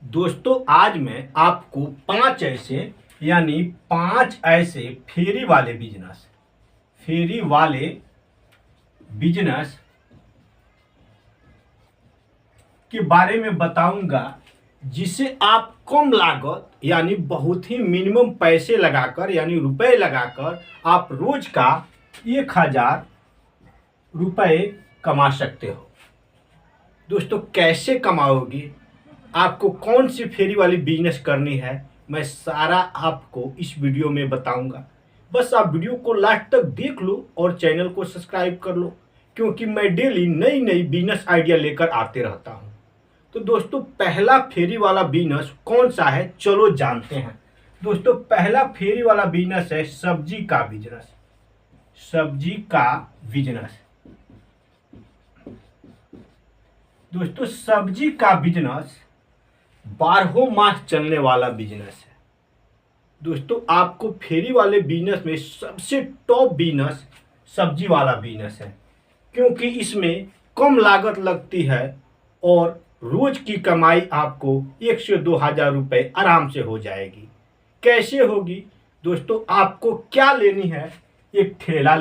दोस्तों आज मैं आपको पांच ऐसे फेरी वाले बिजनेस के बारे में बताऊंगा जिसे आप कम लागत यानी बहुत ही मिनिमम पैसे लगाकर यानी रुपए लगाकर आप रोज का 1,000 रुपए कमा सकते हो। दोस्तों कैसे कमाओगे, आपको कौन सी फेरी वाली बिजनेस करनी है, मैं सारा आपको इस वीडियो में बताऊंगा। बस आप वीडियो को लास्ट तक देख लो और चैनल को सब्सक्राइब कर लो, क्योंकि मैं डेली नई नई बिजनेस आइडिया लेकर आते रहता हूं। तो दोस्तों पहला फेरी वाला बिजनेस कौन सा है, चलो जानते हैं। दोस्तों पहला फेरी वाला बिजनेस है सब्जी का बिजनेस। दोस्तों सब्जी का बिजनेस 12 मास चलने वाला बिजनेस है। दोस्तों आपको फेरी वाले बिजनेस में सबसे टॉप बिजनेस सब्जी वाला बिजनेस है, क्योंकि इसमें कम लागत लगती है और रोज की कमाई आपको 1 से 2,000 रुपए आराम से हो जाएगी। कैसे होगी दोस्तों, आपको क्या लेनी है, एक ठेला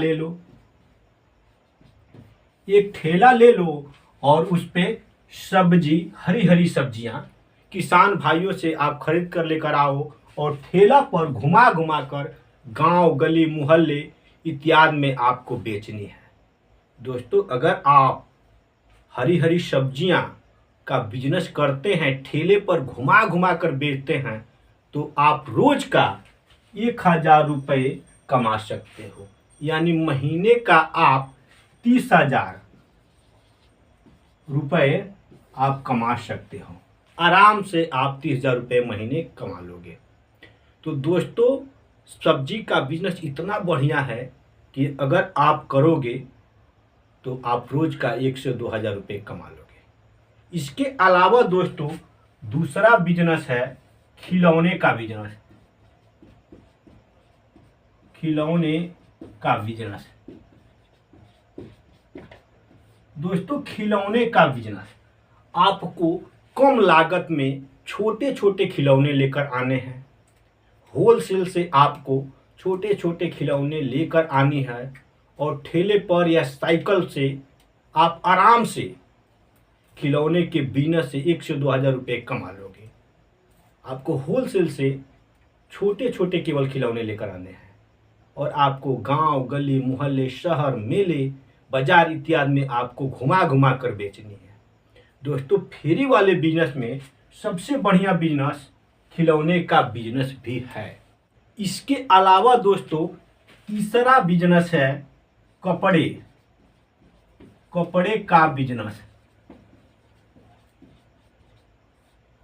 ले लो और उस पे सब्जी, हरी हरी सब्जियां किसान भाइयों से आप खरीद कर लेकर आओ और ठेला पर घुमा घुमा कर गांव गली मोहल्ले इत्यादि में आपको बेचनी है। दोस्तों अगर आप हरी हरी सब्जियां का बिजनेस करते हैं, ठेले पर घुमा घुमा कर बेचते हैं, तो आप रोज का 1,000 रुपये कमा सकते हो। यानी महीने का आप 30,000 रुपये आप कमा सकते हो। आराम से आप 30,000 रुपये महीने कमा लोगे। तो दोस्तों सब्जी का बिजनेस इतना बढ़िया है कि अगर आप करोगे तो आप रोज का 1 से 2,000 रुपये कमा लोगे। इसके अलावा दोस्तों दूसरा बिजनेस है खिलौने का बिजनेस। दोस्तों खिलौने का बिजनेस आपको कम लागत में छोटे छोटे खिलौने लेकर आने हैं। होलसेल से आपको छोटे छोटे खिलौने लेकर आनी है और ठेले पर या साइकिल से आप आराम से खिलौने के बिजनेस से 1 से 2,000 रुपये कमा लोगे। आपको होलसेल से छोटे छोटे केवल खिलौने लेकर आने हैं और आपको गांव गली मोहल्ले शहर मेले बाजार इत्यादि में आपको घुमा घुमा कर बेचनी है। दोस्तों फेरी वाले बिजनेस में सबसे बढ़िया बिजनेस खिलौने का बिजनेस भी है। इसके अलावा दोस्तों तीसरा बिजनेस है कपड़े का बिजनेस।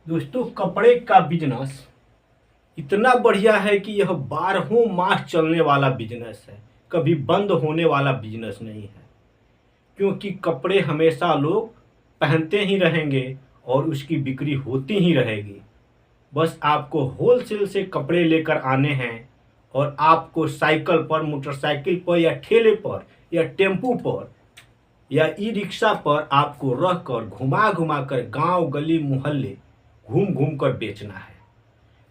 दोस्तों कपड़े का बिजनेस इतना बढ़िया है कि यह 12 मास चलने वाला बिजनेस है, कभी बंद होने वाला बिजनेस नहीं है, क्योंकि कपड़े हमेशा लोग पहनते ही रहेंगे और उसकी बिक्री होती ही रहेगी। बस आपको होलसेल से कपड़े लेकर आने हैं और आपको साइकिल पर, मोटरसाइकिल पर या ठेले पर या टेम्पू पर या ई रिक्शा पर आपको रखकर घुमा घुमा कर गाँव गली मोहल्ले घूम घूम कर बेचना है।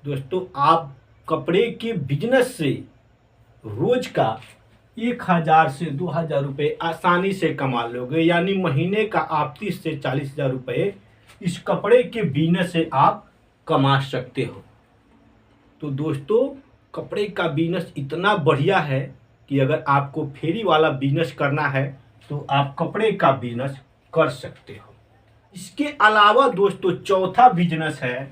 दोस्तों आप कपड़े के बिजनेस से रोज का 1,000 से 2,000 रुपये आसानी से कमा लोगे। यानी महीने का आप 30 से 40,000 रुपये इस कपड़े के बिजनेस से आप कमा सकते हो। तो दोस्तों कपड़े का बिजनेस इतना बढ़िया है कि अगर आपको फेरी वाला बिजनेस करना है तो आप कपड़े का बिजनेस कर सकते हो। इसके अलावा दोस्तों चौथा बिजनेस है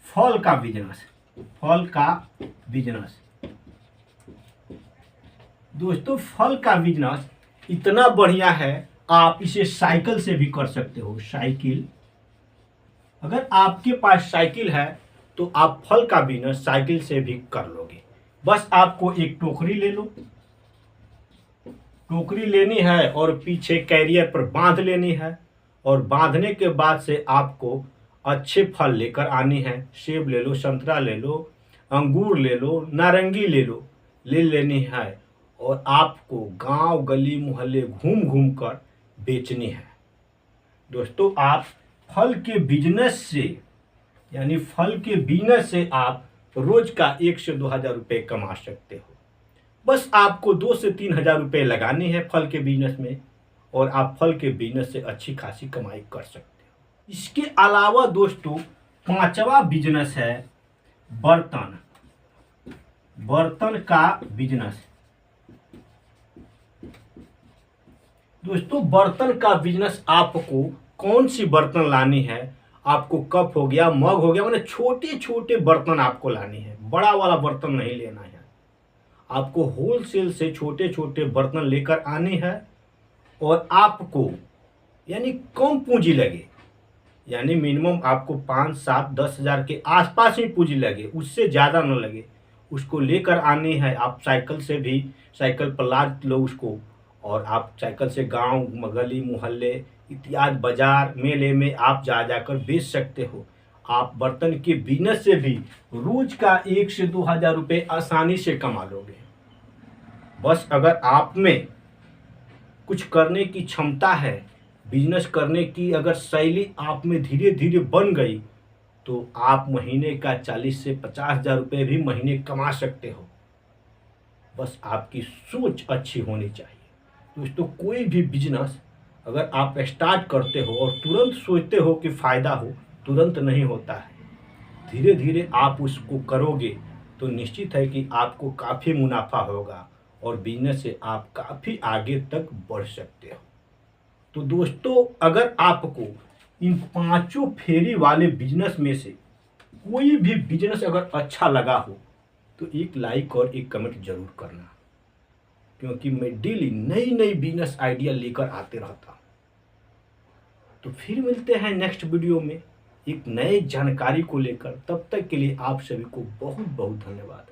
फल का बिजनेस। दोस्तों फल का बिजनेस इतना बढ़िया है, आप इसे साइकिल से भी कर सकते हो। अगर आपके पास साइकिल है तो आप फल का बिजनेस साइकिल से भी कर लोगे। बस आपको एक टोकरी लेनी है और पीछे कैरियर पर बांध लेनी है और बांधने के बाद से आपको अच्छे फल लेकर आनी है। सेब ले लो, संतरा ले लो, अंगूर ले लो, नारंगी ले लेनी है और आपको गांव गली मोहल्ले घूम घूम कर बेचनी है। दोस्तों आप फल के बिजनेस से यानी फल के बिजनेस से आप रोज का 1 से 2 हज़ार रुपये कमा सकते हो। बस आपको 2 से 3 हज़ार रुपये लगाने हैं फल के बिजनेस में और आप फल के बिजनेस से अच्छी खासी कमाई कर सकते हो। इसके अलावा दोस्तों पांचवा बिजनेस है बर्तन। बर्तन का बिजनेस। दोस्तों बर्तन का बिजनेस आपको कौन सी बर्तन लानी है, आपको कप हो गया, मग हो गया, मतलब छोटे छोटे बर्तन आपको लानी है, बड़ा वाला बर्तन नहीं लेना है। आपको होलसेल से छोटे छोटे बर्तन लेकर आने हैं और आपको यानी कम पूंजी लगे, यानी मिनिमम आपको 5, 7, 10 हज़ार के आसपास ही पूंजी लगे, उससे ज़्यादा न लगे। उसको लेकर आने हैं। आप साइकिल से भी, साइकिल पर लाद लो उसको और आप साइकिल से गांव गली मोहल्ले इत्यादि बाजार मेले में आप जा जाकर बेच सकते हो। आप बर्तन के बिजनेस से भी रोज का 1 से 2 हज़ार रुपये आसानी से कमा लोगे। बस अगर आप में कुछ करने की क्षमता है, बिजनेस करने की अगर शैली आप में धीरे धीरे बन गई तो आप महीने का 40 से 50 हज़ार रुपये भी महीने कमा सकते हो। बस आपकी सोच अच्छी होनी चाहिए। दोस्तों कोई भी बिजनेस अगर आप स्टार्ट करते हो और तुरंत सोचते हो कि फ़ायदा हो, तुरंत नहीं होता है। धीरे धीरे आप उसको करोगे तो निश्चित है कि आपको काफ़ी मुनाफा होगा और बिजनेस से आप काफ़ी आगे तक बढ़ सकते हो। तो दोस्तों अगर आपको इन पांचों फेरी वाले बिजनेस में से कोई भी बिजनेस अगर अच्छा लगा हो तो एक लाइक और एक कमेंट जरूर करना, क्योंकि मैं डेली नई नई बिजनेस आइडिया लेकर आते रहता हूँ। तो फिर मिलते हैं नेक्स्ट वीडियो में एक नए जानकारी को लेकर। तब तक के लिए आप सभी को बहुत बहुत धन्यवाद।